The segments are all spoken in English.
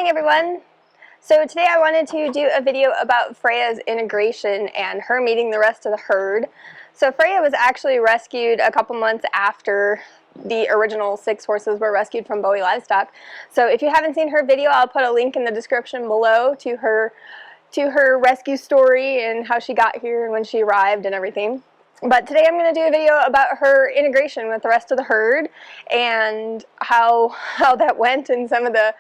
morning, everyone. So today I wanted to do a video about Freya's integration and her meeting the rest of the herd. So Freya was actually rescued a couple months after the original 6 horses were rescued from Bowie Livestock. So if you haven't seen her video, I'll put a link in the description below to her rescue story and how she got here and when she arrived and everything. But today I'm going to do a video about her integration with the rest of the herd and how that went, and some of the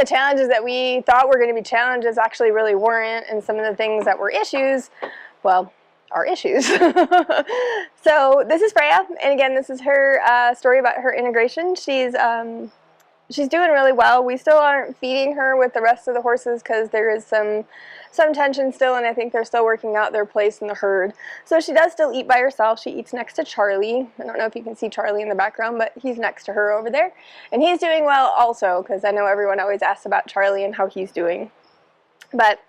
challenges that we thought were going to be challenges actually really weren't, and some of the things that were issues, well, are issues. So this is Freya, and again, this is her story about her integration. She's doing really well. We still aren't feeding her with the rest of the horses because there is some tension still, and I think they're still working out their place in the herd. So she does still eat by herself. She eats next to Charlie. I don't know if you can see Charlie in the background, but he's next to her over there. And he's doing well also, because I know everyone always asks about Charlie and how he's doing. But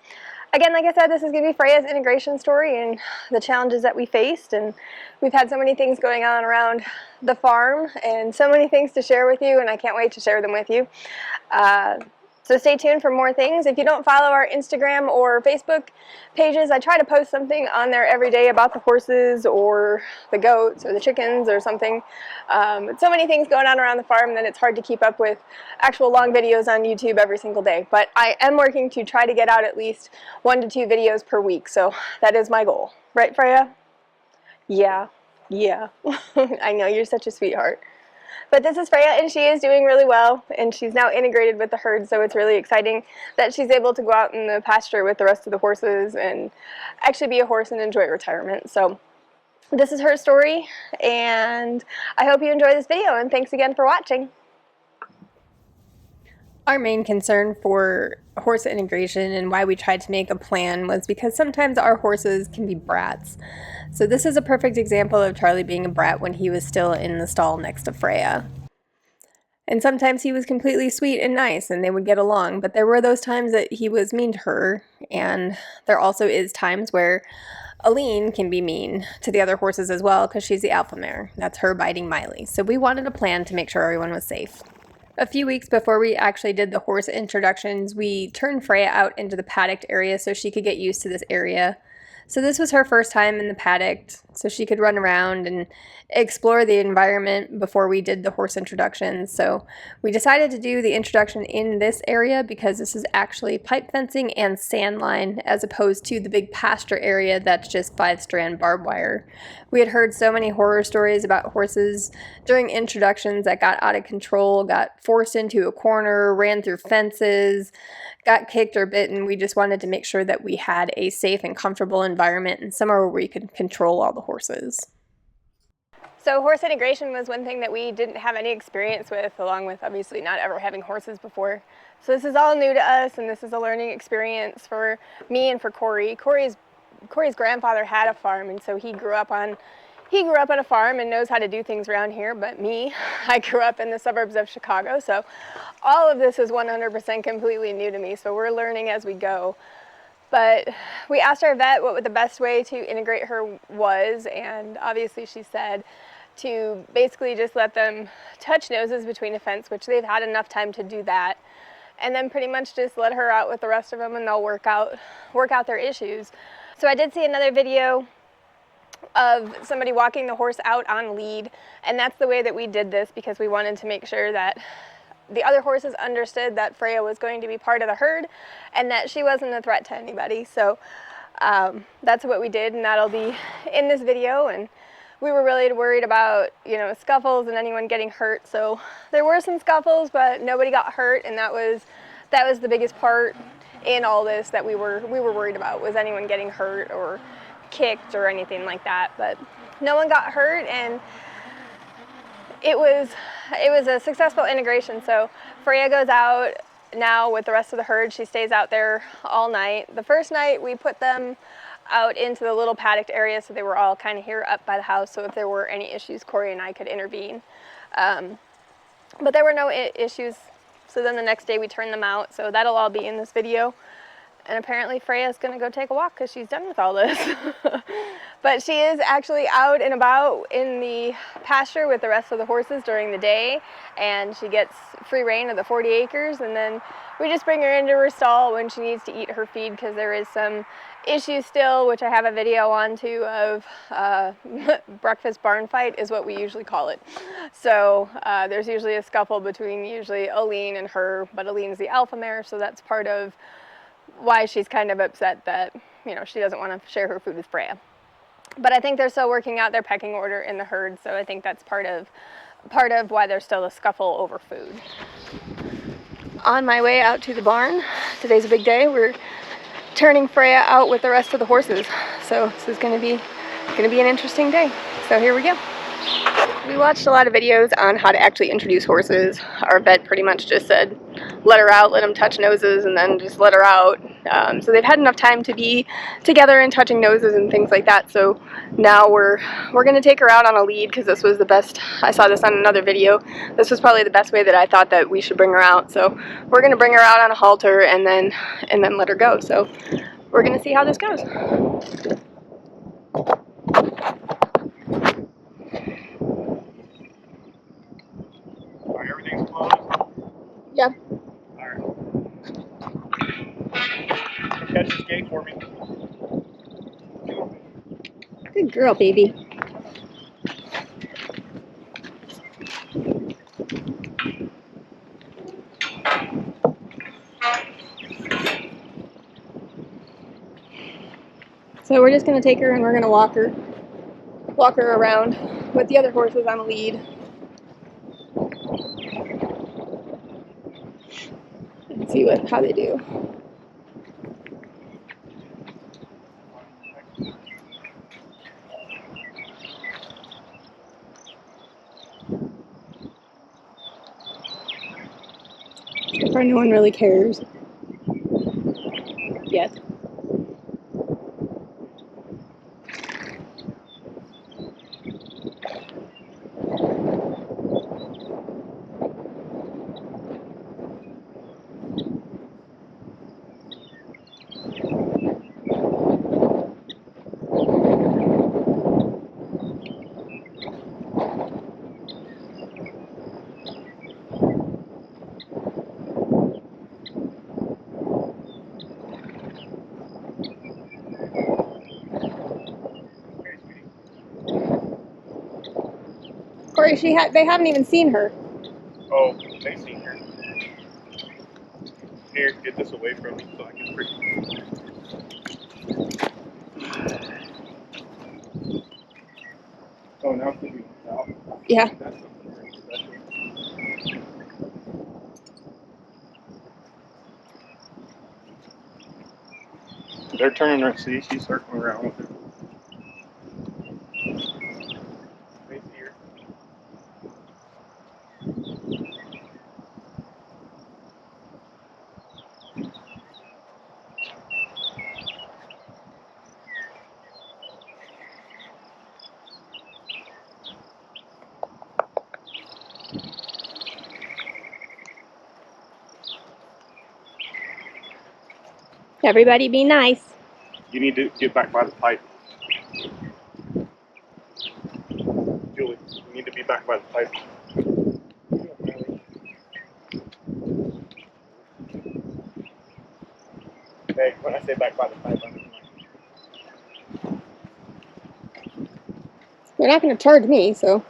again, like I said, this is going to be Freya's integration story and the challenges that we faced, and we've had so many things going on around the farm and so many things to share with you, and I can't wait to share them with you. So stay tuned for more things. If you don't follow our Instagram or Facebook pages, I try to post something on there every day about the horses or the goats or the chickens or something. So many things going on around the farm that it's hard to keep up with actual long videos on YouTube every single day. But I am working to try to get out at least 1 to 2 videos per week, so that is my goal. Right, Freya? Yeah. I know, you're such a sweetheart. But this is Freya, and she is doing really well, and she's now integrated with the herd, so it's really exciting that she's able to go out in the pasture with the rest of the horses and actually be a horse and enjoy retirement. So this is her story, and I hope you enjoy this video, and thanks again for watching. Our main concern for horse integration and why we tried to make a plan was because sometimes our horses can be brats. So this is a perfect example of Charlie being a brat when he was still in the stall next to Freya. And sometimes he was completely sweet and nice and they would get along, but there were those times that he was mean to her, and there also is times where Aline can be mean to the other horses as well because she's the alpha mare. That's her biting Miley. So we wanted a plan to make sure everyone was safe. A few weeks before we actually did the horse introductions, we turned Freya out into the paddocked area so she could get used to this area. So this was her first time in the paddock, so she could run around and explore the environment before we did the horse introductions. So we decided to do the introduction in this area because this is actually pipe fencing and sand line, as opposed to the big pasture area that's just 5-strand barbed wire. We had heard so many horror stories about horses during introductions that got out of control, got forced into a corner, ran through fences, got kicked or bitten. We just wanted to make sure that we had a safe and comfortable environment and somewhere where we could control all the horses. So horse integration was one thing that we didn't have any experience with, along with obviously not ever having horses before. So this is all new to us, and this is a learning experience for me and for Corey. Corey's grandfather had a farm, and so he grew up on a farm and knows how to do things around here. But me, I grew up in the suburbs of Chicago, so all of this is 100% completely new to me. So we're learning as we go. But we asked our vet what the best way to integrate her was, and obviously she said to basically just let them touch noses between a fence, which they've had enough time to do that, and then pretty much just let her out with the rest of them and they'll work out their issues. So I did see another video of somebody walking the horse out on lead, and that's the way that we did this because we wanted to make sure that the other horses understood that Freya was going to be part of the herd and that she wasn't a threat to anybody. So that's what we did, and that'll be in this video. And we were really worried about, scuffles and anyone getting hurt. So there were some scuffles, but nobody got hurt, and that was the biggest part in all this that we were worried about, was anyone getting hurt or kicked or anything like that. But no one got hurt, and it was a successful integration. So Freya goes out now with the rest of the herd. She stays out there all night. The first night we put them out into the little paddocked area, so they were all kind of here up by the house, so if there were any issues, Corey and I could intervene. But there were no issues, so then the next day we turned them out, so that'll all be in this video. And apparently Freya's gonna go take a walk because she's done with all this. But she is actually out and about in the pasture with the rest of the horses during the day, and she gets free rein of the 40 acres, and then we just bring her into her stall when she needs to eat her feed, because there is some issue still, which I have a video on too, of breakfast barn fight is what we usually call it. So there's usually a scuffle between usually Aline and her, but Aline's the alpha mare, so that's part of why she's kind of upset that, you know, she doesn't want to share her food with Freya. But I think they're still working out their pecking order in the herd, so I think that's part of why there's still a scuffle over food. On my way out to the barn, today's a big day. We're turning Freya out with the rest of the horses, so this is going to be an interesting day. So here we go. We watched a lot of videos on how to actually introduce horses. Our vet pretty much just said, let her out, let them touch noses, and then just let her out. So they've had enough time to be together and touching noses and things like that. So now we're going to take her out on a lead, because this was the best. I saw this on another video. This was probably the best way that I thought that we should bring her out. So we're going to bring her out on a halter and then let her go. So we're going to see how this goes. Everything's closed? Yep. Alright. Catch this gate for me. Good girl, baby. So we're just going to take her and we're going to walk her around with the other horses on a lead. And see how they do. So far, no one really cares yet. Corey, they haven't even seen her. Oh, they seen her. Here, get this away from me so I can freak. Oh, now it's going to be out. Yeah. That's something very special. They're turning her. See, she's circling around with her. They see her. Everybody be nice. You need to get back by the pipe. Julie, you need to be back by the pipe. Hey, when I say back by the pipe, I mean They're not going to charge me, so.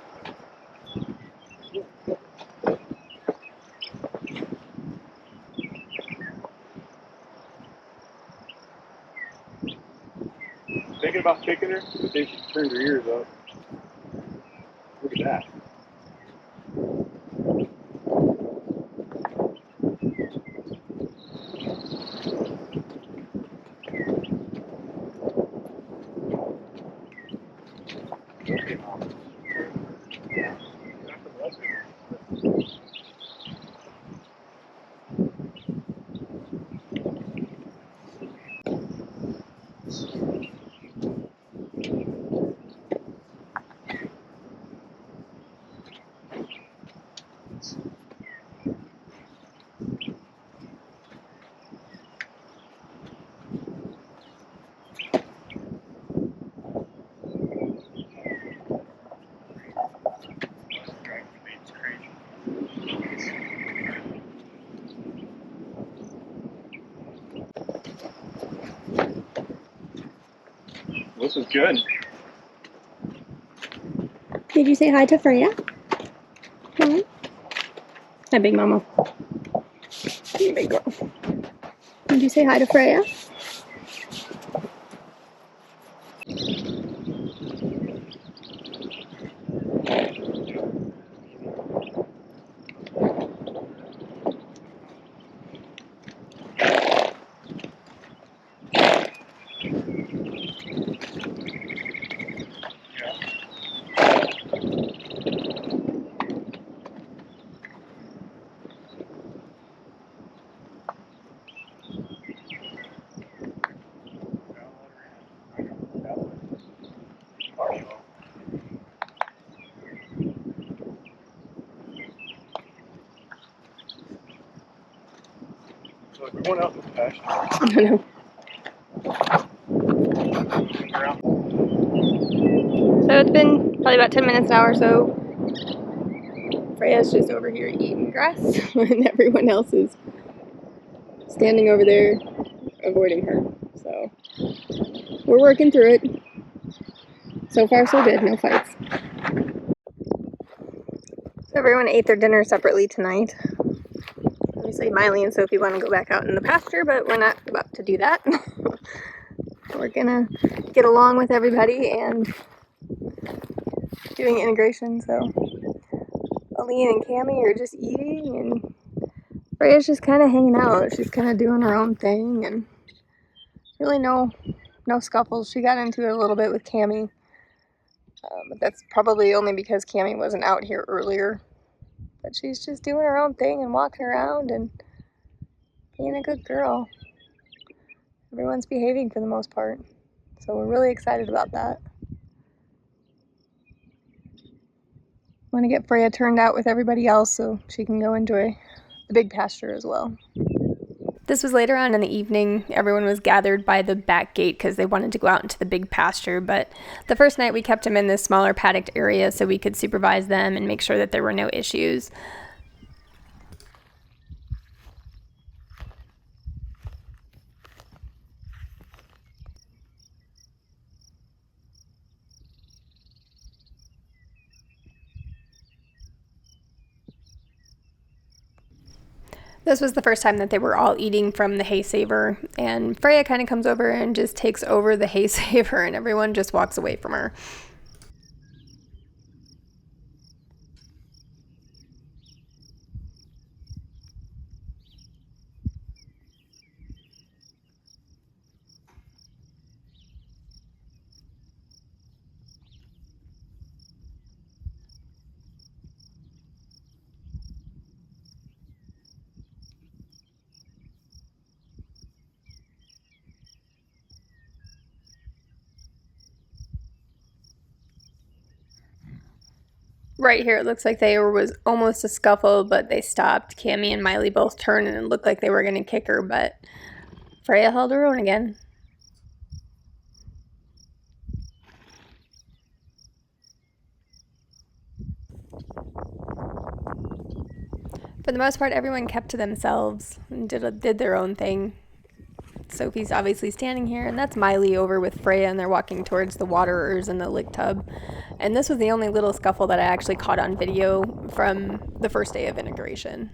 thinking about kicking her, but then she turned her ears up. Look at that. Okay, Mom. This is good. Did you say hi to Freya? Hi. Hi, big mama. Hey, big girl. Did you say hi to Freya? So we're going out this pasture. I don't know. So it's been probably about 10 minutes now or so. Freya's just over here eating grass, and everyone else is standing over there avoiding her. So we're working through it. So far, so good. No fights. So everyone ate their dinner separately tonight. Obviously, Miley and Sophie want to go back out in the pasture, but we're not about to do that. We're gonna get along with everybody and doing integration. So Aline and Cammie are just eating, and Freya's just kind of hanging out. She's kind of doing her own thing, and really no scuffles. She got into it a little bit with Cammie, but that's probably only because Cammie wasn't out here earlier. But she's just doing her own thing and walking around and being a good girl. Everyone's behaving for the most part, so we're really excited about that. Want to get Freya turned out with everybody else so she can go enjoy the big pasture as well. This was later on in the evening. Everyone was gathered by the back gate because they wanted to go out into the big pasture, but the first night we kept them in this smaller paddocked area so we could supervise them and make sure that there were no issues. This was the first time that they were all eating from the hay saver, and Freya kind of comes over and just takes over the hay saver, and everyone just walks away from her. Right here, it looks like there was almost a scuffle, but they stopped. Cammie and Miley both turned, and it looked like they were going to kick her, but Freya held her own again. For the most part, everyone kept to themselves and did their own thing. Sophie's obviously standing here, and that's Miley over with Freya, and they're walking towards the waterers and the lick tub. And this was the only little scuffle that I actually caught on video from the first day of integration.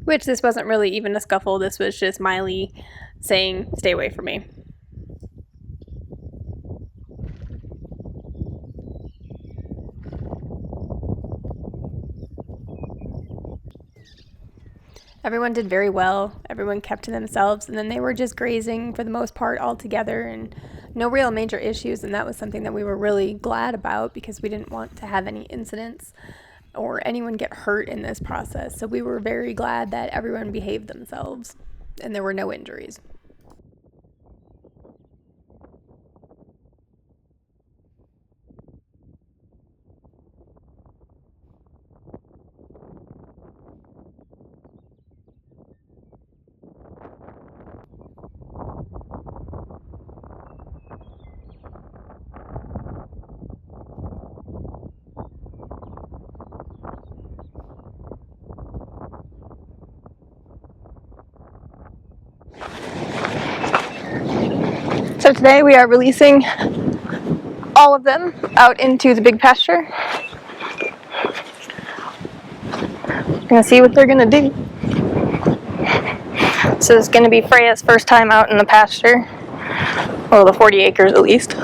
Which, this wasn't really even a scuffle, this was just Miley saying, "Stay away from me." Everyone did very well. Everyone kept to themselves, and then they were just grazing for the most part all together, and no real major issues, and that was something that we were really glad about because we didn't want to have any incidents or anyone get hurt in this process. So we were very glad that everyone behaved themselves and there were no injuries. So today we are releasing all of them out into the big pasture. We're gonna see what they're gonna do. So it's gonna be Freya's first time out in the pasture. Well, the 40 acres at least.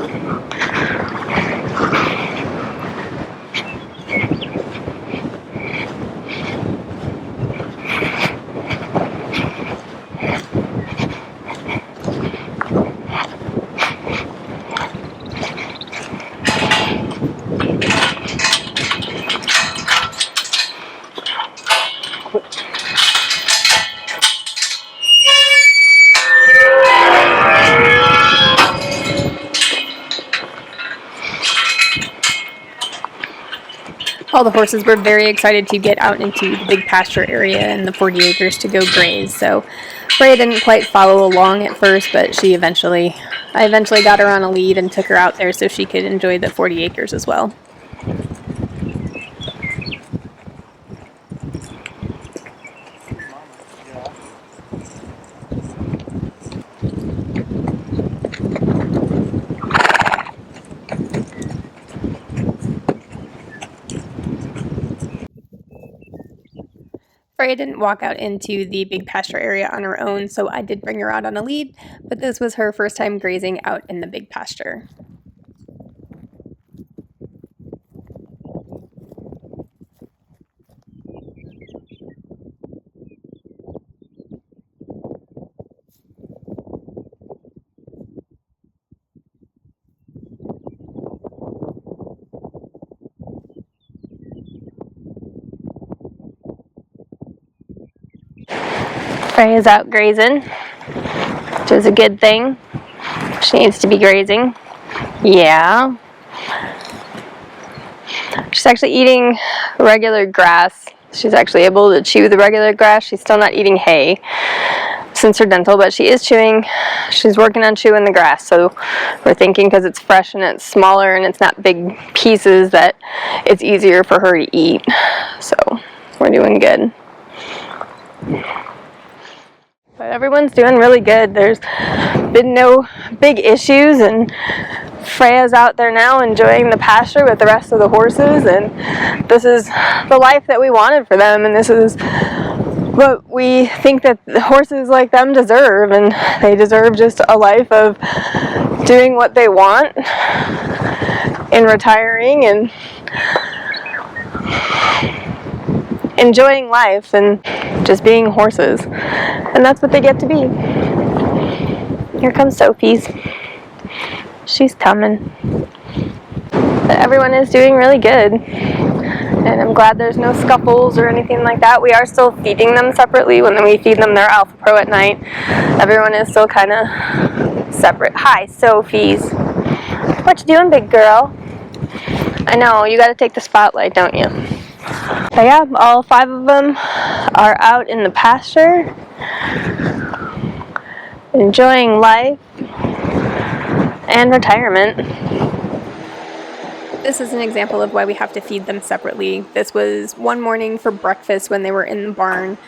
All the horses were very excited to get out into the big pasture area and the 40 acres to go graze. So Freya didn't quite follow along at first, but I eventually got her on a lead and took her out there so she could enjoy the 40 acres as well. Freya didn't walk out into the big pasture area on her own, so I did bring her out on a lead, but this was her first time grazing out in the big pasture. Freya's out grazing, which is a good thing. She needs to be grazing. Yeah. She's actually eating regular grass. She's actually able to chew the regular grass. She's still not eating hay since her dental, but she is chewing. She's working on chewing the grass. So we're thinking because it's fresh and it's smaller and it's not big pieces that it's easier for her to eat. So we're doing good. But everyone's doing really good. There's been no big issues, and Freya's out there now enjoying the pasture with the rest of the horses, and this is the life that we wanted for them, and this is what we think that the horses like them deserve, and they deserve just a life of doing what they want in retiring and enjoying life and just being horses, and that's what they get to be. Here comes Sophie's. She's coming. But everyone is doing really good, and I'm glad there's no scuffles or anything like that. We are still feeding them separately. When we feed them their Alpha Pro at night, everyone is still kind of separate. Hi, Sophie's. What you doing, big girl? I know, you gotta take the spotlight, don't you? But yeah, all 5 of them are out in the pasture, enjoying life and retirement. This is an example of why we have to feed them separately. This was one morning for breakfast when they were in the barn.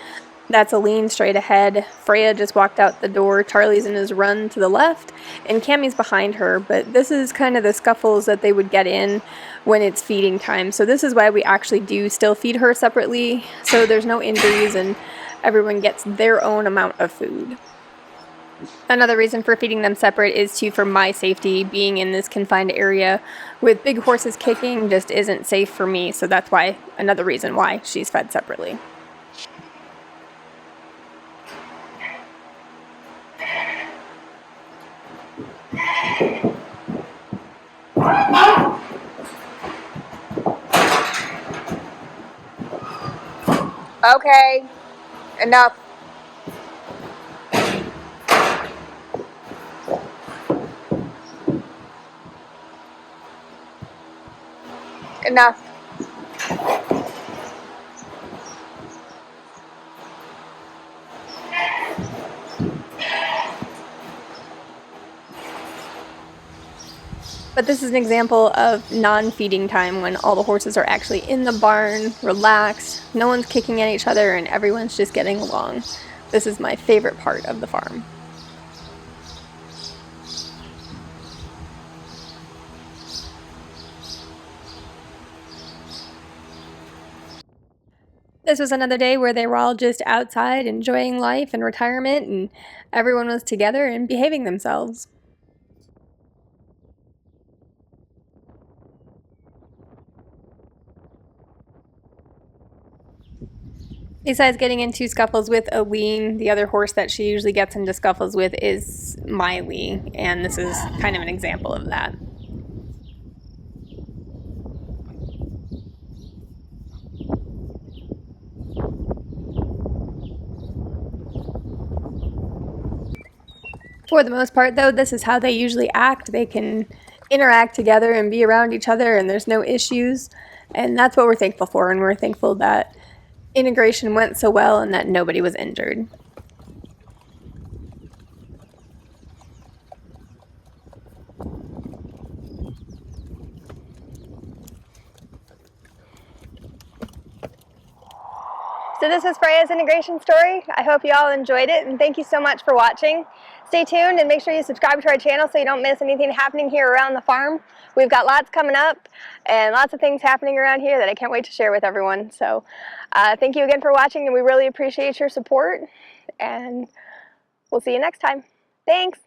That's Aline straight ahead. Freya just walked out the door. Charlie's in his run to the left, and Cammie's behind her. But this is kind of the scuffles that they would get in when it's feeding time. So this is why we actually do still feed her separately, so there's no injuries and everyone gets their own amount of food. Another reason for feeding them separate is for my safety. Being in this confined area with big horses kicking just isn't safe for me, so that's why another reason why she's fed separately. Okay, enough. Enough. But this is an example of non-feeding time when all the horses are actually in the barn, relaxed, no one's kicking at each other, and everyone's just getting along. This is my favorite part of the farm. This was another day where they were all just outside enjoying life and retirement, and everyone was together and behaving themselves. Besides getting into scuffles with Aline, the other horse that she usually gets into scuffles with is Miley, and this is kind of an example of that. For the most part, though, this is how they usually act. They can interact together and be around each other, and there's no issues. And that's what we're thankful for, and we're thankful that integration went so well and that nobody was injured. So this is Freya's integration story. I hope you all enjoyed it, and thank you so much for watching. Stay tuned and make sure you subscribe to our channel so you don't miss anything happening here around the farm. We've got lots coming up and lots of things happening around here that I can't wait to share with everyone. So thank you again for watching, and we really appreciate your support, and we'll see you next time. Thanks.